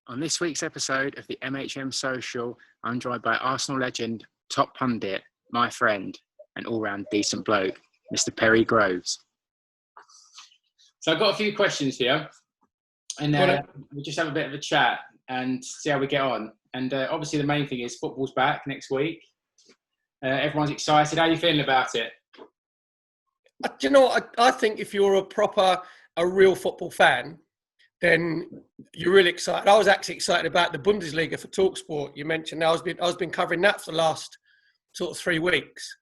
On this week's episode of the MHM Social, I'm joined by Arsenal legend, top pundit, my friend, and all-round decent bloke, Mr. Perry Groves. So I've got a few questions here, and we'll just have a bit of a chat and see how we get on. And obviously the main thing is football's back next week. Everyone's excited. How are you feeling about it? Do you know what? I think if you're a real football fan, then you're really excited. I was actually excited about the Bundesliga for TalkSport. You mentioned I was been covering that for the last sort of 3 weeks,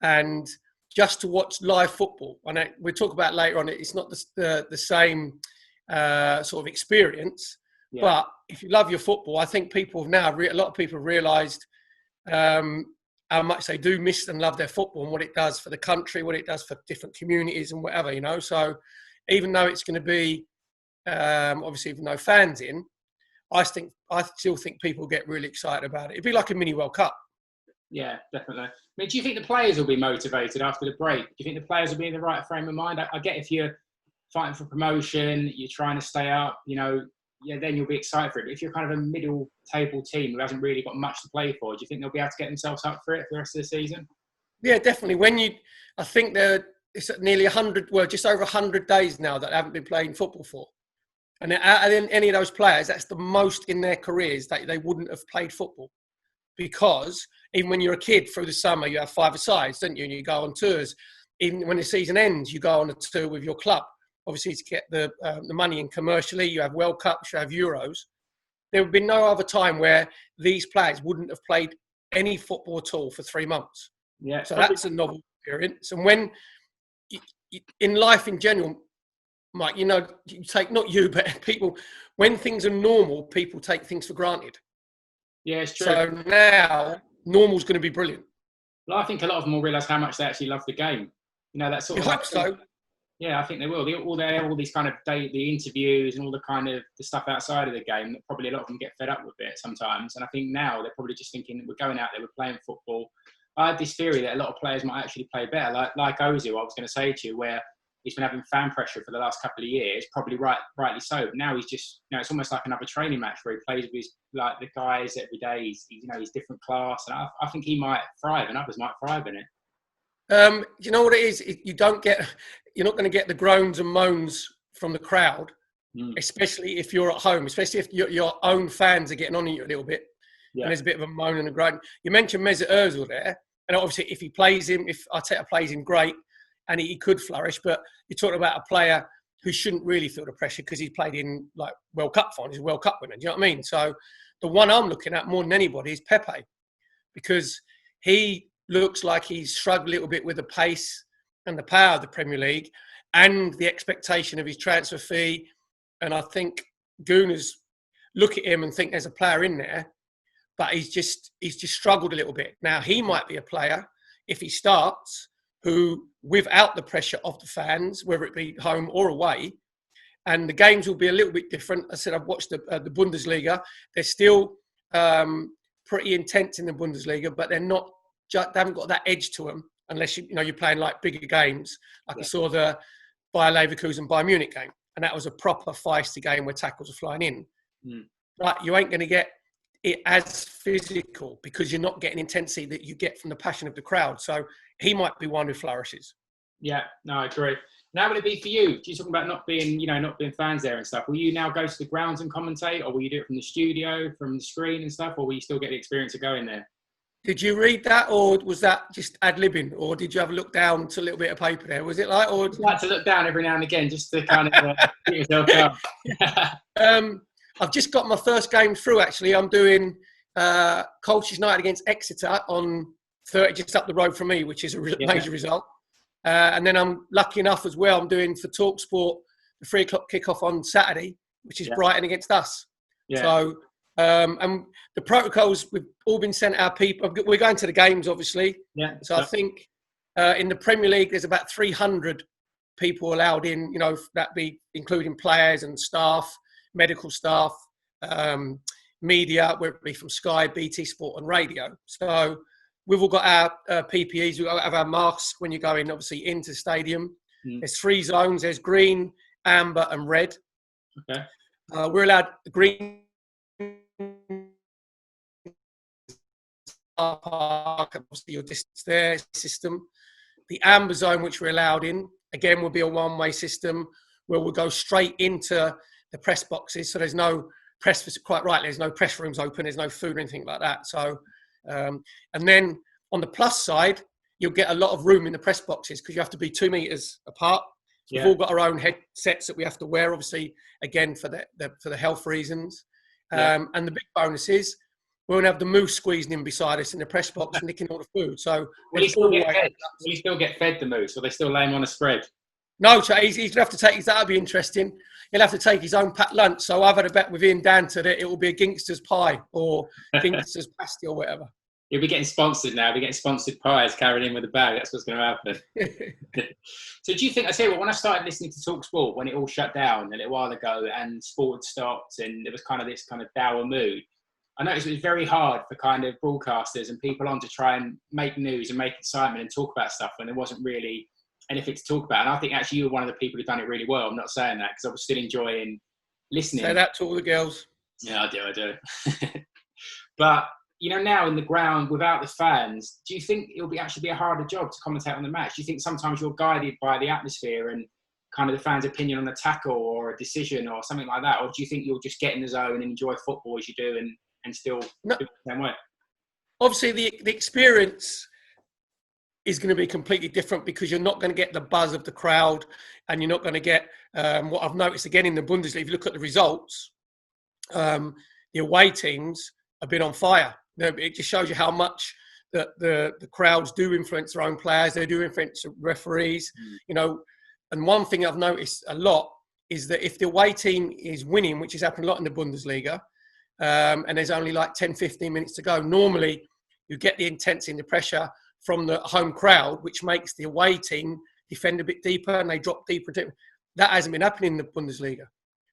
and just to watch live football. And we'll talk about later on. It's not the same sort of experience, but if you love your football, I think people have now a lot of people have realised how much they do miss and love their football and what it does for the country, what it does for different communities and whatever, you know. So even though it's going to be obviously with no fans in, I still think people get really excited about it. It'd be like a mini World Cup. Yeah, definitely. I mean, do you think the players will be motivated after the break? Do you think the players will be in the right frame of mind? I get if you're fighting for promotion, you're trying to stay up, you know, then you'll be excited for it. But if you're kind of a middle table team who hasn't really got much to play for, do you think they'll be able to get themselves up for it for the rest of the season? Yeah, definitely. I think it's nearly 100, well, just over 100 days now that they haven't been playing football for. And out of any of those players, that's the most in their careers that they wouldn't have played football. Because even when you're a kid through the summer, you have 5-a-sides, don't you? And you go on tours. Even when the season ends, you go on a tour with your club. Obviously, to get the money in commercially, you have World Cups, you have Euros. There would be no other time where these players wouldn't have played any football at all for 3 months. Yeah. So that's a novel experience. And when, in life in general, Mike, you know, you take, not you, but people, when things are normal, people take things for granted. Yeah, it's true. So now, normal's going to be brilliant. Well, I think a lot of them will realise how much they actually love the game. You know, that sort of... I hope so. Yeah, I think they will. All these kind of the interviews and all the kind of the stuff outside of the game, that probably a lot of them get fed up with it sometimes. And I think now they're probably just thinking, we're going out there, we're playing football. I had this theory that a lot of players might actually play better, like Ozil, I was going to say to you, where he's been having fan pressure for the last couple of years, probably rightly so. But now he's just, you know, it's almost like another training match where he plays with like the guys every day. He's different class, and I think he might thrive, and others might thrive in it. You know what it is? You're not going to get the groans and moans from the crowd, especially if you're at home, especially if your own fans are getting on you a little bit. Yeah. And there's a bit of a moan and a groan. You mentioned Mesut Ozil there, and obviously if Arteta plays him, great. And he could flourish, but you're talking about a player who shouldn't really feel the pressure because he's played in like World Cup finals, he's a World Cup winner. Do you know what I mean? So the one I'm looking at more than anybody is Pepe, because he looks like he's struggled a little bit with the pace and the power of the Premier League and the expectation of his transfer fee. And I think Gooners look at him and think there's a player in there, but he's just struggled a little bit. Now he might be a player if he starts, who, without the pressure of the fans, whether it be home or away, and the games will be a little bit different. I said I've watched the Bundesliga. They're still pretty intense in the Bundesliga, but they haven't got that edge to them unless you're playing like bigger games. Like I saw the Bayer Leverkusen Bayern Munich game, and that was a proper feisty game where tackles are flying in. But you ain't going to get it as physical because you're not getting intensity that you get from the passion of the crowd. So he might be one who flourishes. Yeah, no, I agree. Now, will it be for you? You're talking about not being fans there and stuff. Will you now go to the grounds and commentate, or will you do it from the studio, from the screen and stuff, or will you still get the experience of going there? Did you read that, or was that just ad-libbing, or did you have a look down to a little bit of paper there? Was it like, or... I'd like to look down every now and again just to kind of get yourself up. I've just got my first game through, actually. I'm doing Colchester United against Exeter on 30, just up the road from me, which is a major result. And then I'm lucky enough as well, I'm doing for TalkSport the 3 o'clock kickoff on Saturday, which is Brighton against us. Yeah. So, and the protocols, we've all been sent our people. We're going to the games, obviously. Yeah. So I think in the Premier League, there's about 300 people allowed in, that be including players and staff, medical staff, media, whether it be from Sky, BT Sport and radio. So we've all got our PPEs. We've got to have our masks when you're going, obviously, into the stadium. There's 3 zones. There's green, amber and red. Okay. We're allowed green car park, obviously your distance there system. The amber zone, which we're allowed in, again, will be a one-way system where we'll go straight into the press boxes. So there's no press, quite right, there's no press rooms open, there's no food or anything like that. So, and then on the plus side, you'll get a lot of room in the press boxes because you have to be 2 meters apart. We've all got our own headsets that we have to wear, obviously, again, for the health reasons. And the big bonus is we won't have the moose squeezing in beside us in the press box, nicking all the food. So will he still get fed? Will he still get fed, the moose, or they still lay him on a spread? No, so he's going to have to take his, that'll be interesting. He'll have to take his own packed lunch. So I've had a bet with Ian Danter that it will be a gangster's pie or gangster's pasty or whatever. He'll be getting sponsored now. He'll be getting sponsored pies carried in with a bag. That's what's going to happen. So do you think, I tell you what, when I started listening to Talk Sport, when it all shut down a little while ago and sport had stopped and there was kind of this kind of dour mood, I noticed it was very hard for kind of broadcasters and people on to try and make news and make excitement and talk about stuff when there wasn't really anything to talk about. And I think actually you were one of the people who've done it really well. I'm not saying that because I was still enjoying listening. Say that to all the girls. Yeah, I do. But, you know, now in the ground without the fans, do you think it'll actually be a harder job to commentate on the match? Do you think sometimes you're guided by the atmosphere and kind of the fans' opinion on a tackle or a decision or something like that? Or do you think you'll just get in the zone and enjoy football as you do and still do it the same way? Obviously, the experience is going to be completely different because you're not going to get the buzz of the crowd and you're not going to get what I've noticed again in the Bundesliga. If you look at the results, the away teams have been on fire. It just shows you how much the crowds do influence their own players. They do influence referees, you know. And one thing I've noticed a lot is that if the away team is winning, which has happened a lot in the Bundesliga, and there's only like 10, 15 minutes to go, normally you get the intensity and the pressure from the home crowd, which makes the away team defend a bit deeper and they drop deeper. That hasn't been happening in the Bundesliga.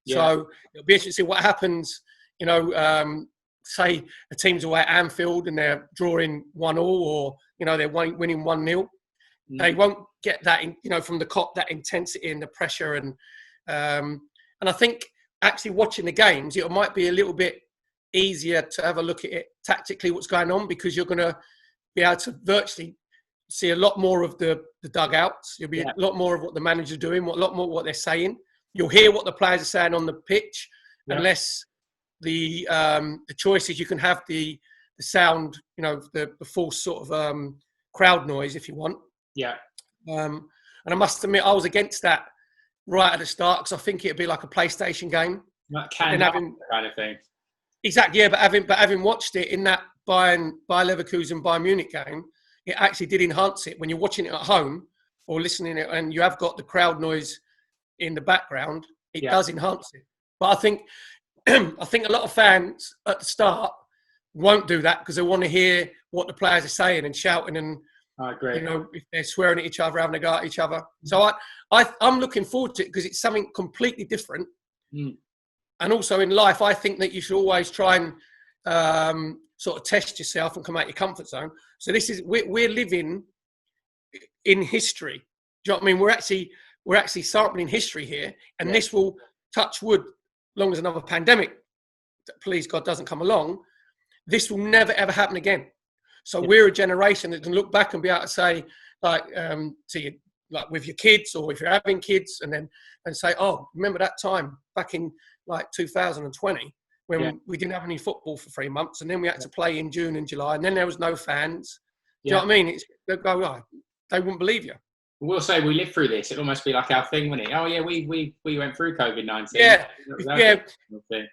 Yeah. So it'll be interesting to see what happens, you know, say a team's away at Anfield and they're drawing 1-1 or, you know, they're winning 1-0. They won't get that, you know, from the Kop, that intensity and the pressure. And I think actually watching the games, it might be a little bit easier to have a look at it tactically, what's going on, because you're going to be able to virtually see a lot more of the dugouts. You'll be a lot more of what the manager's doing, a lot more what they're saying. You'll hear what the players are saying on the pitch, unless the choices, you can have the sound, you know, the full sort of crowd noise if you want. Yeah. And I must admit, I was against that right at the start because I think it'd be like a PlayStation game. Like kind of thing. Exactly, yeah. But having watched it in that Bayer Leverkusen Bayern Munich game, it actually did enhance it. When you're watching it at home or listening it, and you have got the crowd noise in the background, it does enhance it. But I think a lot of fans at the start won't do that because they want to hear what the players are saying and shouting and. I agree. You know, if they're swearing at each other, having a go at each other. So I'm looking forward to it because it's something completely different. And also in life, I think that you should always try and sort of test yourself and come out your comfort zone. So we're living in history. Do you know what I mean? We're actually sampling history here, and this will, touch wood, long as another pandemic, please God, doesn't come along. This will never ever happen again. So we're a generation that can look back and be able to say, like, to you, like with your kids or if you're having kids, and say, oh, remember that time back in like 2020 when we didn't have any football for 3 months, and then we had to play in June and July, and then there was no fans. Do you know what I mean? They'll go, oh, they wouldn't believe you. We'll say we lived through this. It'd almost be like our thing, wouldn't it? Oh yeah, we went through COVID-19. Yeah.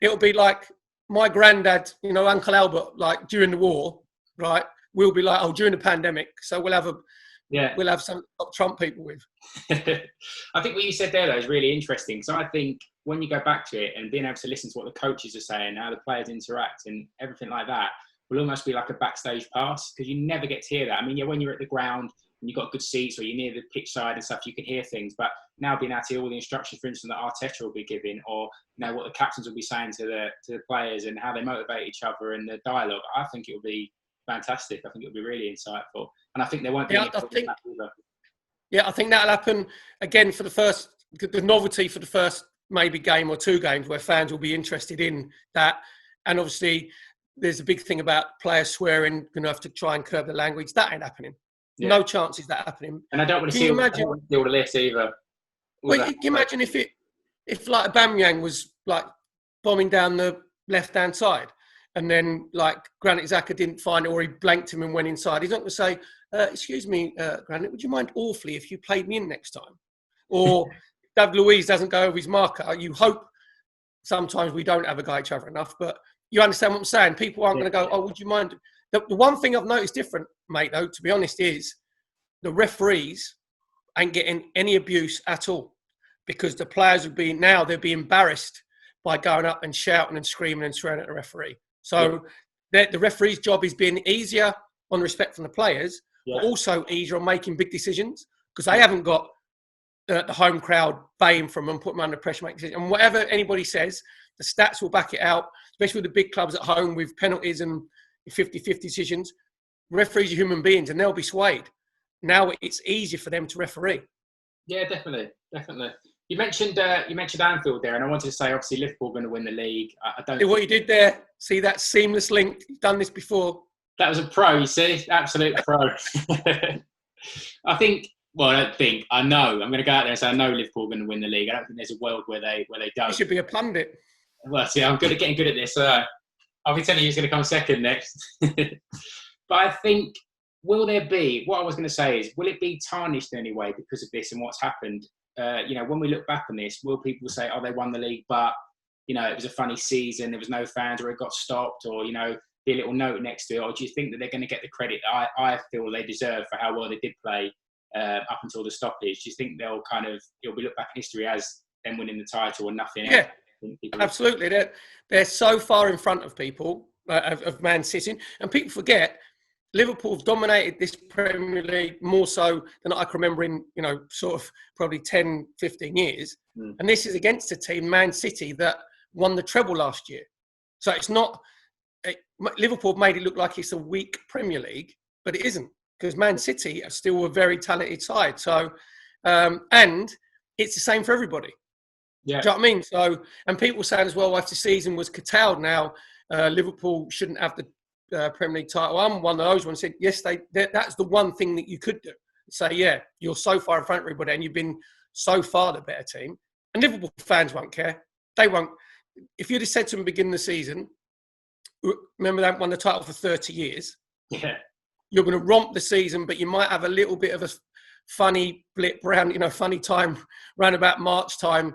It'll be like my granddad, you know, Uncle Albert, like during the war, right? We'll be like, oh, during the pandemic, so we'll have some Trump people with. I think what you said there, though, is really interesting. So I think when you go back to it and being able to listen to what the coaches are saying, how the players interact and everything like that, will almost be like a backstage pass because you never get to hear that. I mean, when you're at the ground and you've got good seats or you're near the pitch side and stuff, you can hear things. But now being able to hear all the instructions, for instance, that Arteta will be giving, or you know what the captains will be saying to the players and how they motivate each other and the dialogue, I think it will be fantastic. I think it'll be really insightful, and I think there won't be. I think that'll happen again for the novelty for the first maybe game or two games where fans will be interested in that, and obviously there's a big thing about players swearing, going to have to try and curb the language. That ain't happening. Yeah. No chances that happening. And I don't want to see all the list either. Well, can you imagine if like Aubameyang was like bombing down the left-hand side, and then like Granit Xhaka didn't find it, or he blanked him and went inside? He's not going to say, "Excuse me, Granit, would you mind awfully if you played me in next time?" Or David Luiz doesn't go over his marker. You hope sometimes we don't advocate each other enough, but you understand what I'm saying. People aren't going to go, "Oh, would you mind?" The one thing I've noticed different, mate, though, to be honest, is the referees ain't getting any abuse at all, because the players they'd be embarrassed by going up and shouting and screaming and swearing at the referee. So the referee's job is being easier on respect from the players, but also easier on making big decisions, because they haven't got the home crowd baying from them, putting them under pressure, making decisions. And whatever anybody says, the stats will back it out, especially with the big clubs at home with penalties and 50-50 decisions. Referees are human beings and they'll be swayed. Now it's easier for them to referee. Yeah, definitely. You mentioned Anfield there, and I wanted to say, obviously, Liverpool are going to win the league. I don't see what you did there. See that seamless link? You've done this before. That was a pro, you see, absolute pro. I know. I'm going to go out there and say I know Liverpool are going to win the league. I don't think there's a world where they don't. You should be a pundit. Well, see, I'm good at getting good at this. I'll be telling you who's going to come second next. But I think, will there be, what I was going to say is, will it be tarnished in any way because of this and what's happened? When we look back on this, will people say, oh, they won the league, but, it was a funny season, there was no fans, or it got stopped, or, be a little note next to it? Or do you think that they're going to get the credit that I feel they deserve for how well they did play up until the stoppage? Do you think it'll be looked back in history as them winning the title and nothing else? Absolutely. They're so far in front of people, of Man City, and people forget Liverpool have dominated this Premier League more so than I can remember in, sort of probably 10, 15 years. And this is against a team, Man City, that won the treble last year. So it's not, Liverpool have made it look like it's a weak Premier League, but it isn't, because Man City are still a very talented side. So, and it's the same for everybody. Yeah. Do you know what I mean? So, and people saying as well, after the season was curtailed now, Liverpool shouldn't have the Premier League title. I'm one of those ones said, yes, that's the one thing that you could do. Say, yeah, you're so far in front of everybody and you've been so far the better team. And Liverpool fans won't care. They won't. If you'd have said to them at the beginning of the season, remember they haven't won the title for 30 years. Yeah. You're going to romp the season, but you might have a little bit of a funny blip around, funny time, around about March time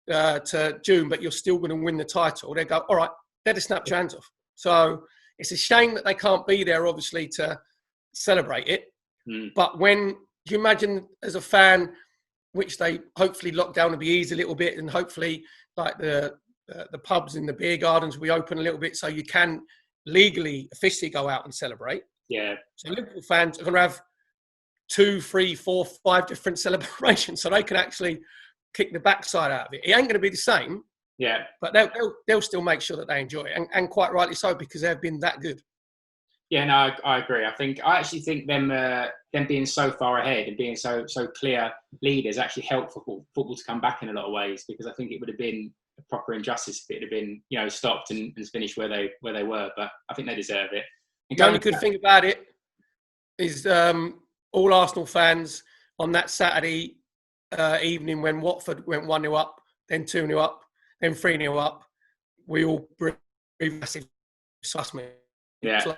to June, but you're still going to win the title. They go, all right, better snap your hands off. So it's a shame that they can't be there, obviously, to celebrate it. But when you imagine as a fan, which they hopefully lock down will be easy a little bit, and hopefully like the pubs and the beer gardens will be open a little bit so you can legally, officially go out and celebrate. Yeah. So Liverpool fans are going to have 2, 3, 4, 5 different celebrations so they can actually kick the backside out of it. It ain't going to be the same. Yeah. But they'll still make sure that they enjoy it, and quite rightly so, because they've been that good. Yeah, no, I agree. I actually think them being so far ahead and being so clear leaders actually helped football to come back in a lot of ways, because I think it would have been a proper injustice if it had been stopped and finished where they were. But I think they deserve it. The only good thing about it is all Arsenal fans on that Saturday evening when Watford went 1-0 up, then 2-0 up, then 3-0 up, we all breathed massive sussment. Yeah.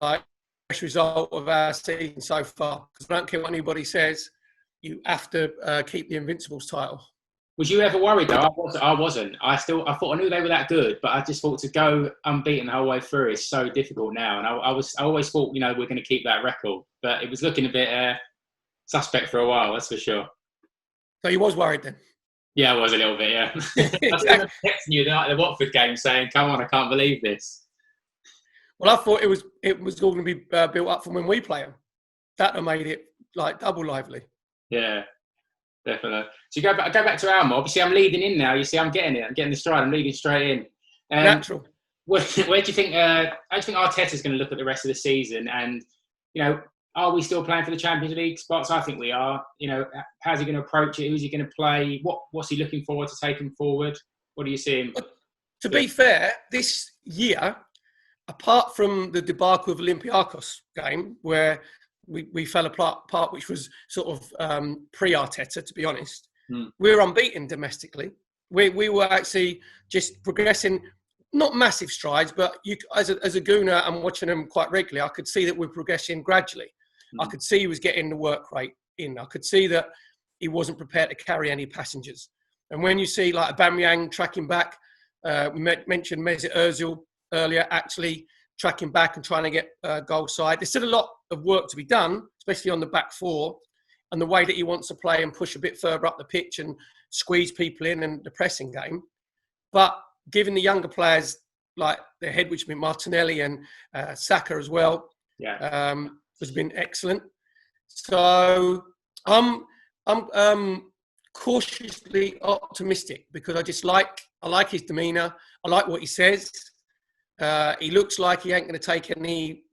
Like best result of our season so far. Because I don't care what anybody says, you have to keep the Invincibles title. Was you ever worried though? I wasn't. I thought I knew they were that good, but I just thought to go unbeaten the whole way through is so difficult now. And I always thought we're going to keep that record, but it was looking a bit suspect for a while. That's for sure. So you was worried then? Yeah, I was a little bit. Yeah. I was texting you the Watford game saying, "Come on, I can't believe this." Well, I thought it was all going to be built up from when we play them. That made it like double lively. Yeah, definitely. So you go back to our mob. Obviously, I'm leading in now. You see, I'm getting it. I'm getting the stride. I'm leading straight in. Natural. Where do you think? How do you think Arteta's going to look at the rest of the season? And are we still playing for the Champions League spots? I think we are. How's he going to approach it? Who's he going to play? What's he looking forward to taking forward? What do you see him? To be fair, this year, apart from the debacle of Olympiacos game, where we fell apart, which was sort of pre-Arteta, to be honest, we were unbeaten domestically. We were actually just progressing, not massive strides, but as a gooner and watching them quite regularly, I could see that we're progressing gradually. I could see he was getting the work rate in. I could see that he wasn't prepared to carry any passengers. And when you see like Aubameyang tracking back, we mentioned Mesut Ozil earlier, actually tracking back and trying to get goal side. There's still a lot of work to be done, especially on the back four, and the way that he wants to play and push a bit further up the pitch and squeeze people in and the pressing game. But giving the younger players like their head, which has been Martinelli and Saka as well, has been excellent. So I'm cautiously optimistic because I like his demeanour. I like what he says. He looks like he ain't going to take any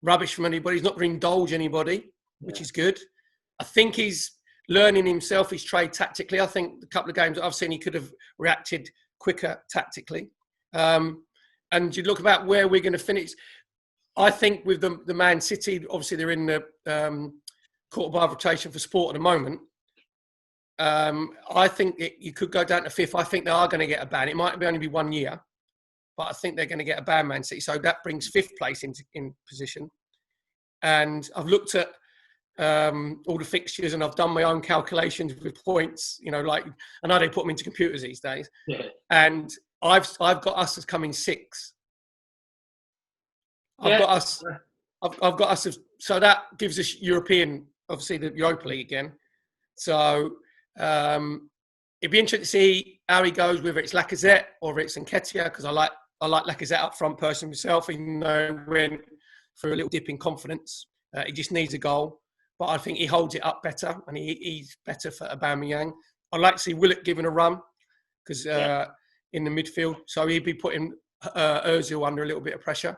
rubbish from anybody. He's not going to indulge anybody, which is good. I think he's learning himself his trade tactically. I think the couple of games that I've seen, he could have reacted quicker tactically. And you look about where we're going to finish. I think with the Man City, obviously they're in the quarter by rotation for sport at the moment. I think you could go down to fifth. I think they are going to get a ban. It might only be 1 year, but I think they're going to get a ban, Man City. So that brings fifth place in position. And I've looked at all the fixtures and I've done my own calculations with points. You know, like I know they put them into computers these days. Yeah. And I've got us as coming sixth. I've got us. So that gives us European, obviously the Europa League again. So it'd be interesting to see how he goes, whether it's Lacazette or whether it's Nketiah, because I like Lacazette up front personally myself, even though he went for a little dip in confidence. He just needs a goal, but I think he holds it up better, and he's better for Aubameyang. I'd like to see Willock given a run because in the midfield, so he'd be putting Ozil under a little bit of pressure.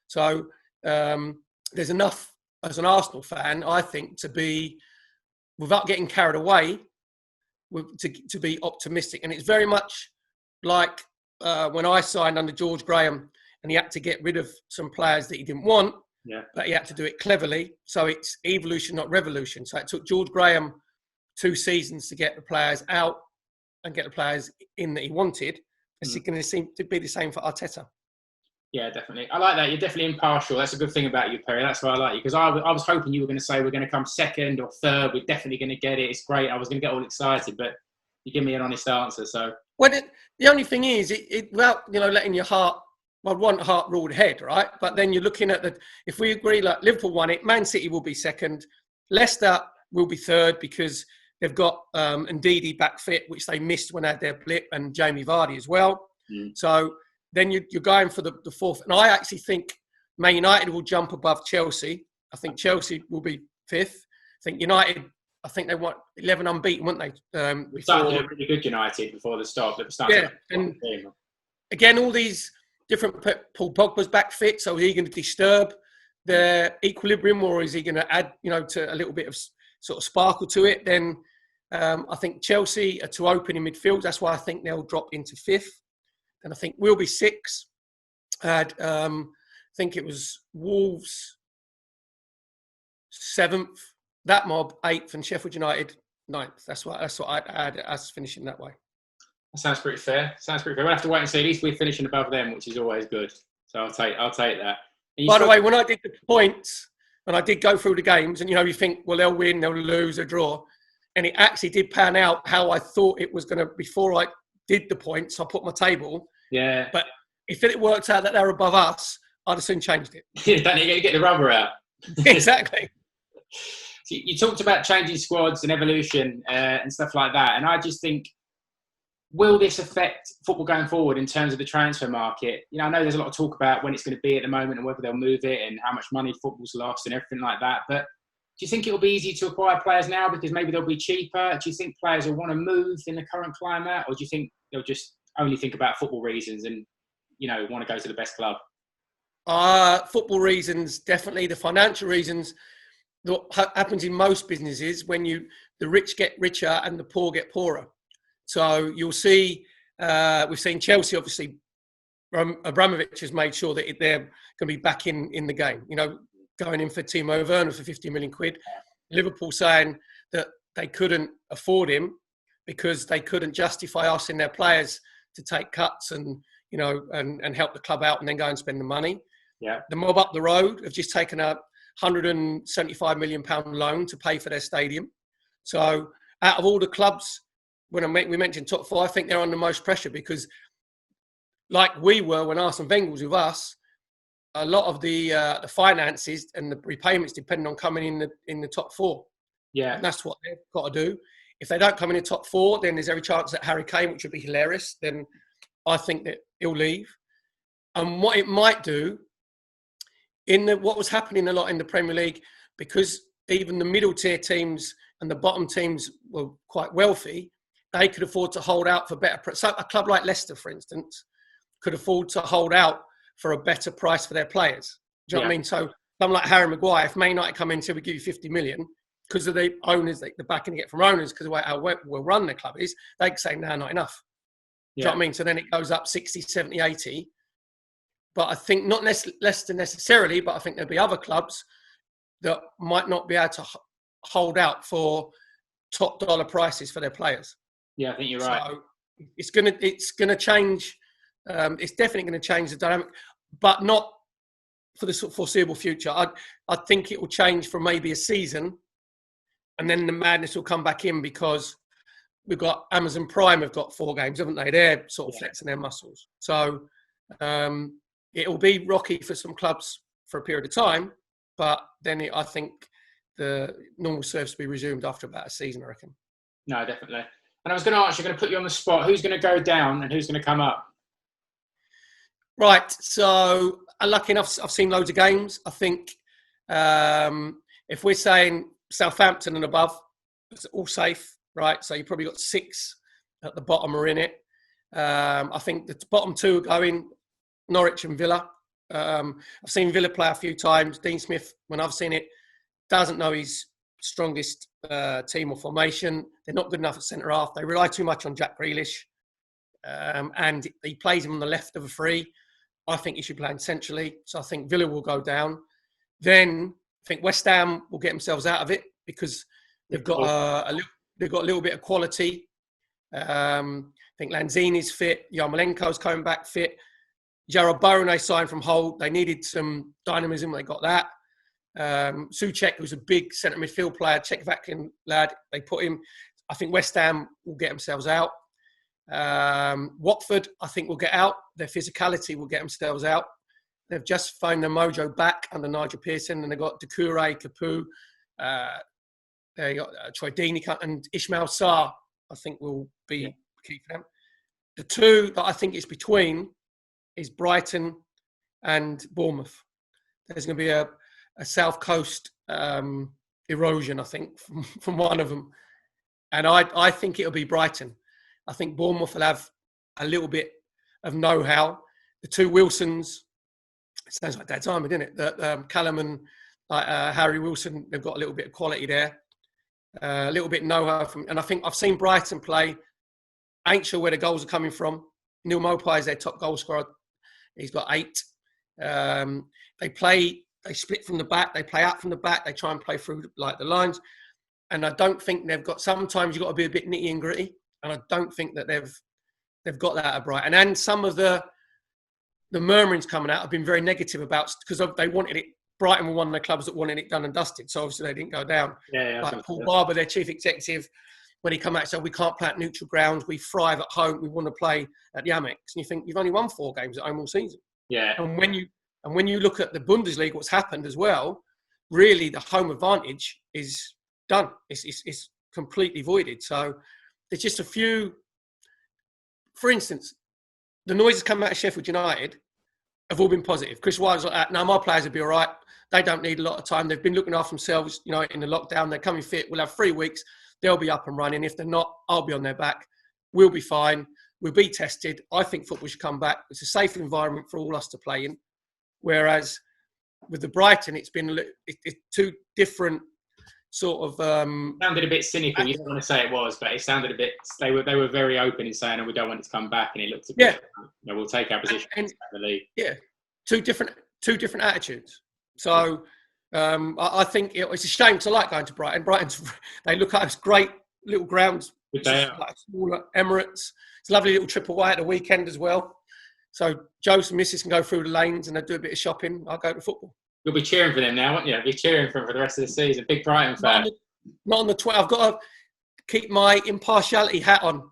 So there's enough as an Arsenal fan, I think, to be, without getting carried away, to be optimistic. And it's very much like when I signed under George Graham and he had to get rid of some players that he didn't want, but he had to do it cleverly. So it's evolution, not revolution. So it took George Graham 2 seasons to get the players out and get the players in that he wanted. It's going to seem to be the same for Arteta. Yeah, definitely. I like that. You're definitely impartial. That's a good thing about you, Perry. That's why I like you. Because I was hoping you were going to say we're going to come second or third. We're definitely going to get it. It's great. I was going to get all excited, but you give me an honest answer. So, well, the only thing is, without letting your heart, I'd want heart ruled ahead, right? But then you're looking at if we agree, like Liverpool won it, Man City will be second, Leicester will be third because they've got Ndidi back fit, which they missed when they had their blip, and Jamie Vardy as well. So then you're going for the fourth. And I actually think Man United will jump above Chelsea. I think Chelsea will be fifth. I think United, I think they won 11 unbeaten, weren't they? We started to look pretty good, United, before the start. And again, all these different, Paul Pogba's back fit, so is he going to disturb their equilibrium, or is he going to add, to a little bit of sort of sparkle to it? Then I think Chelsea are too open in midfield. That's why I think they'll drop into fifth. And I think we'll be sixth. I think it was Wolves seventh, that mob eighth, and Sheffield United ninth. That's what I'd add as finishing that way. That sounds pretty fair. We'll have to wait and see. At least we're finishing above them, which is always good. So I'll take that. By the way, when I did the points and I did go through the games, and you think, well, they'll win, they'll lose, they'll draw, and it actually did pan out how I thought it was going to. Before I did the points, I put my table. Yeah. But if it worked out that they're above us, I'd have soon changed it. Don't you get the rubber out? Exactly. So you talked about changing squads and evolution and stuff like that. And I just think, will this affect football going forward in terms of the transfer market? I know there's a lot of talk about when it's going to be at the moment and whether they'll move it and how much money football's lost and everything like that. But do you think it'll be easy to acquire players now because maybe they'll be cheaper? Do you think players will want to move in the current climate? Or do you think they'll just only think about football reasons and, want to go to the best club? Football reasons, definitely. The financial reasons, what happens in most businesses when the rich get richer and the poor get poorer. So you'll see, we've seen Chelsea obviously Abramovich has made sure that they're going to be back in the game. You know, going in for Timo Werner for 50 million quid. Liverpool saying that they couldn't afford him because they couldn't justify asking their players to take cuts and, you know, and help the club out and then go and spend the money. Yeah. The mob up the road have just taken a £175 million loan to pay for their stadium. So out of all the clubs, we mentioned top four, I think they're under most pressure because, like we were when Arsene Wenger was with us, a lot of the finances and the repayments depend on coming in the top four. Yeah. And that's what they've got to do. If they don't come in the top four, then there's every chance that Harry Kane, which would be hilarious, then I think that he'll leave. And what it might do, what was happening a lot in the Premier League, because even the middle tier teams and the bottom teams were quite wealthy, they could afford to hold out for better. So a club like Leicester, for instance, could afford to hold out for a better price for their players. Do you know what I mean? So someone like Harry Maguire, if Man United come in and say we give you 50 million, because of the owners, the backing they get from owners, because of how well run the club is, they can say, no, not enough. Do you know what I mean? So then it goes up 60, 70, 80. But I think not Leicester necessarily, but I think there'll be other clubs that might not be able to hold out for top dollar prices for their players. Yeah, I think you're right. So it's gonna change. It's definitely going to change the dynamic, but not for the foreseeable future. I think it will change for maybe a season, and then the madness will come back in because we've got Amazon Prime have got 4 games, haven't they? They're sort of flexing their muscles. So it will be rocky for some clubs for a period of time, but then I think the normal service will be resumed after about a season, I reckon. No, definitely. And I was going to ask, you're going to put you on the spot. Who's going to go down and who's going to come up? Right. So, lucky enough, I've seen loads of games. I think if we're saying Southampton and above, it's all safe, right? So you probably got 6 at the bottom are in it. I think the bottom 2 are going Norwich and Villa. I've seen Villa play a few times. Dean Smith, when I've seen it, doesn't know his strongest team or formation. They're not good enough at centre half. They rely too much on Jack Grealish. And he plays him on the left of a free. I think he should play him centrally. So I think Villa will go down. Then I think West Ham will get themselves out of it because they've got a little bit of quality. I think Lanzini's fit. Yarmolenko's coming back fit. Jarrod Bowen they signed from Hull. They needed some dynamism. They got that. Souček, who's a big centre midfield player, Czechoslovakian lad, they put him. I think West Ham will get themselves out. Watford, I think, will get out. Their physicality will get themselves out. They've just found their mojo back under Nigel Pearson, and they've got Doucouré, Capoue, they got Troy Deeney and Ismail Sarr, I think, will be key for them. The 2 that I think is between is Brighton and Bournemouth. There's going to be a South Coast erosion, I think, from one of them. And I think it'll be Brighton. I think Bournemouth will have a little bit of know-how. The 2 Wilsons, it sounds like Dad's Army, doesn't it? That Callum and Harry Wilson, they've got a little bit of quality there. A little bit know-how from, and I think I've seen Brighton play. I ain't sure where the goals are coming from. Neil Maupay is their top goal scorer. He's got 8. They split from the back. They play out from the back. They try and play through like the lines. And I don't think they've got. Sometimes you've got to be a bit nitty and gritty. And I don't think that they've got that at Brighton. And some of the murmurings coming out have been very negative about, because they wanted it. Brighton were one of the clubs that wanted it done and dusted, so obviously they didn't go down. Like Paul Barber, their chief executive, when he come out and said, we can't play at neutral ground, we thrive at home, we want to play at the Amex. And you think, you've only won 4 games at home all season. Yeah. And when you look at the Bundesliga, what's happened as well, really the home advantage is done. It's completely voided. So there's just a few, for instance, the noises coming out of Sheffield United have all been positive. Chris Wilder's like that. Now, my players will be all right. They don't need a lot of time. They've been looking after themselves, in the lockdown. They're coming fit. We'll have 3 weeks. They'll be up and running. If they're not, I'll be on their back. We'll be fine. We'll be tested. I think football should come back. It's a safe environment for all us to play in. Whereas with the Brighton, it's been 2 different sort of. Sounded a bit cynical. You don't want to say it was, but it sounded a bit. They were very open in saying, "Oh, we don't want it to come back," and it looked a bit. We'll take our position in the league. Yeah, two different attitudes. So I think it's a shame. Because I like going to Brighton. They look at us great little grounds. Like smaller Emirates. It's a lovely little trip away at the weekend as well. So Joe's and Mrs. can go through the lanes and they do a bit of shopping. I'll go to football. You'll be cheering for them now, won't you? You'll be cheering for them for the rest of the season. Big Brighton fan. Not on the 20th. I've got to keep my impartiality hat on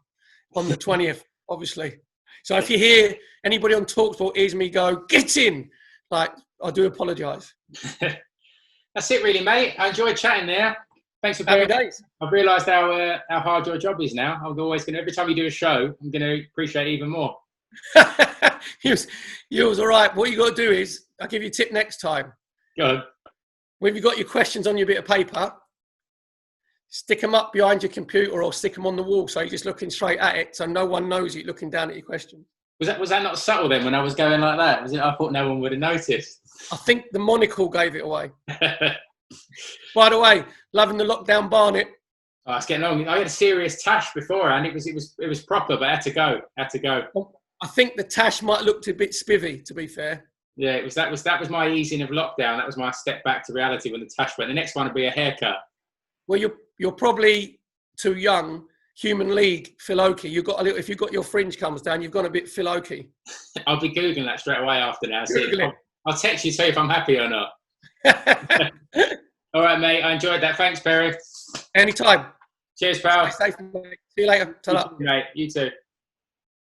the 20th, obviously. So if you hear anybody on TalkSport hears me go, get in, like, I do apologise. That's it really, mate. I enjoyed chatting there. Thanks for Happy days. I've realised how hard your job is now. I'm always going to, every time you do a show, I'm going to appreciate it even more. You was all right. What you got to do is, I'll give you a tip next time. Go on. When you've got your questions on your bit of paper, stick them up behind your computer or stick them on the wall so you're just looking straight at it so no one knows you're looking down at your question. Was that not subtle then when I was going like that? I thought no one would have noticed. I think the monocle gave it away. By the way, loving the lockdown Barnet. Oh, it's getting long. I had a serious tash beforehand. It was proper, but I had to go. I think the tash might have looked a bit spivvy, to be fair. Yeah, that was my easing of lockdown. That was my step back to reality when the tash went. The next one would be a haircut. Well, you're probably too young. Human League, Phil Oakey. You've got a little. If you've got your fringe comes down, you've gone a bit Phil Oakey. I'll be googling that straight away after now. I'll text you, tell you if I'm happy or not. All right, mate. I enjoyed that. Thanks, Perry. Anytime. Cheers, pal. Stay safe, mate. See you later. You too, mate. You too.